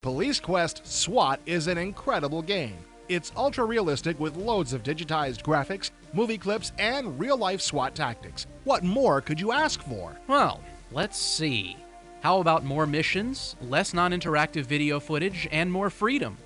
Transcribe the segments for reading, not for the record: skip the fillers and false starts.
Police Quest SWAT is an incredible game. It's ultra-realistic with loads of digitized graphics, movie clips, and real-life SWAT tactics. What more could you ask for? Well, let's see. How about more missions, less non-interactive video footage, and more freedom?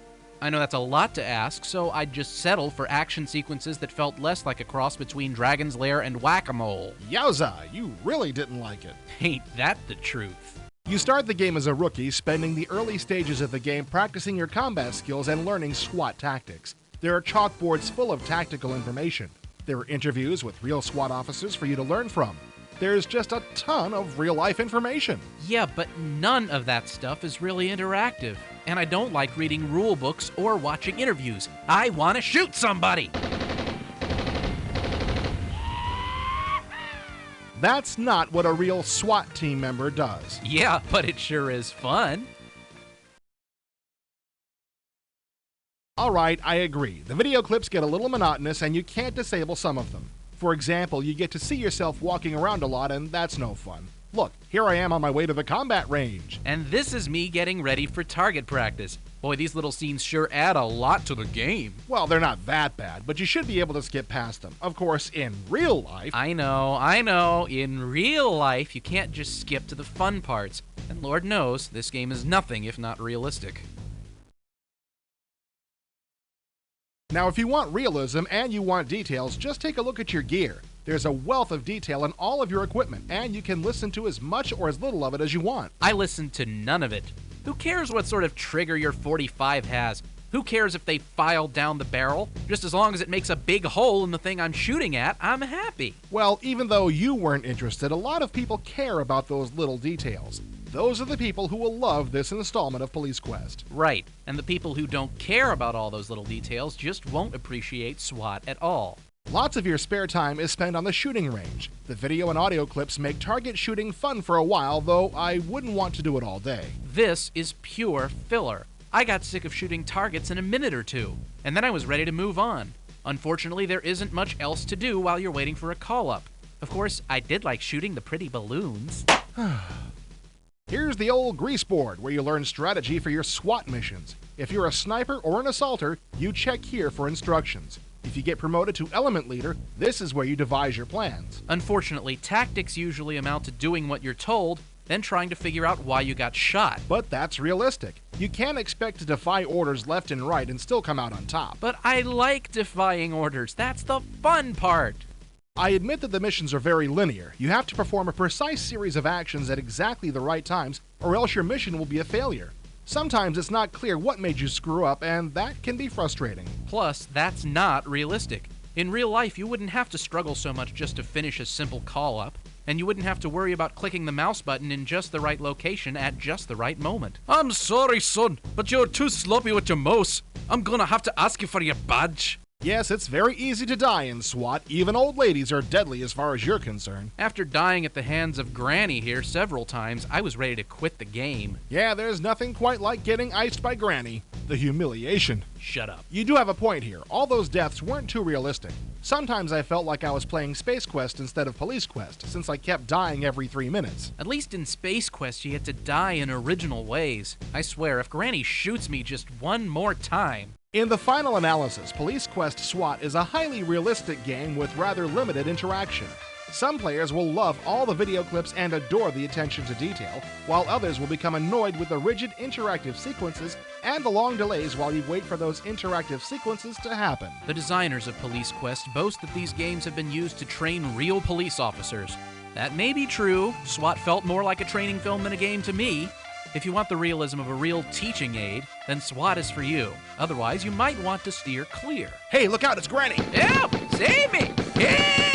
I know that's a lot to ask, so I'd just settle for action sequences that felt less like a cross between Dragon's Lair and Whack-A-Mole. Yowza, you really didn't like it. Ain't that the truth? You start the game as a rookie, spending the early stages of the game practicing your combat skills and learning SWAT tactics. There are chalkboards full of tactical information. There are interviews with real SWAT officers for you to learn from. There's just a ton of real-life information. Yeah, but none of that stuff is really interactive. And I don't like reading rule books or watching interviews. I want to shoot somebody! That's not what a real SWAT team member does. Yeah, but it sure is fun. Alright, I agree. The video clips get a little monotonous and you can't disable some of them. For example, you get to see yourself walking around a lot and that's no fun. Look, here I am on my way to the combat range. And this is me getting ready for target practice. Boy, these little scenes sure add a lot to the game. Well, they're not that bad, but you should be able to skip past them. Of course, in real life... I know. In real life, you can't just skip to the fun parts. And Lord knows, this game is nothing if not realistic. Now, if you want realism and you want details, just take a look at your gear. There's a wealth of detail in all of your equipment, and you can listen to as much or as little of it as you want. I listen to none of it. Who cares what sort of trigger your 45 has? Who cares if they file down the barrel? Just as long as it makes a big hole in the thing I'm shooting at, I'm happy. Well, even though you weren't interested, a lot of people care about those little details. Those are the people who will love this installment of Police Quest. Right, and the people who don't care about all those little details just won't appreciate SWAT at all. Lots of your spare time is spent on the shooting range. The video and audio clips make target shooting fun for a while, though I wouldn't want to do it all day. This is pure filler. I got sick of shooting targets in a minute or two, and then I was ready to move on. Unfortunately, there isn't much else to do while you're waiting for a call-up. Of course, I did like shooting the pretty balloons. Here's the old grease board, where you learn strategy for your SWAT missions. If you're a sniper or an assaulter, you check here for instructions. If you get promoted to element leader, this is where you devise your plans. Unfortunately, tactics usually amount to doing what you're told, then trying to figure out why you got shot. But that's realistic. You can't expect to defy orders left and right and still come out on top. But I like defying orders. That's the fun part. I admit that the missions are very linear. You have to perform a precise series of actions at exactly the right times, or else your mission will be a failure. Sometimes it's not clear what made you screw up, and that can be frustrating. Plus, that's not realistic. In real life, you wouldn't have to struggle so much just to finish a simple call-up, and you wouldn't have to worry about clicking the mouse button in just the right location at just the right moment. I'm sorry, son, but you're too sloppy with your mouse. I'm gonna have to ask you for your badge. Yes, it's very easy to die in SWAT. Even old ladies are deadly as far as you're concerned. After dying at the hands of Granny here several times, I was ready to quit the game. Yeah, there's nothing quite like getting iced by Granny. The humiliation. Shut up. You do have a point here. All those deaths weren't too realistic. Sometimes I felt like I was playing Space Quest instead of Police Quest, since I kept dying every 3 minutes. At least in Space Quest, you had to die in original ways. I swear, if Granny shoots me just one more time... In the final analysis, Police Quest SWAT is a highly realistic game with rather limited interaction. Some players will love all the video clips and adore the attention to detail, while others will become annoyed with the rigid interactive sequences and the long delays while you wait for those interactive sequences to happen. The designers of Police Quest boast that these games have been used to train real police officers. That may be true. SWAT felt more like a training film than a game to me. If you want the realism of a real teaching aid, then SWAT is for you. Otherwise, you might want to steer clear. Hey, look out, it's Granny! Help! Save me! Help!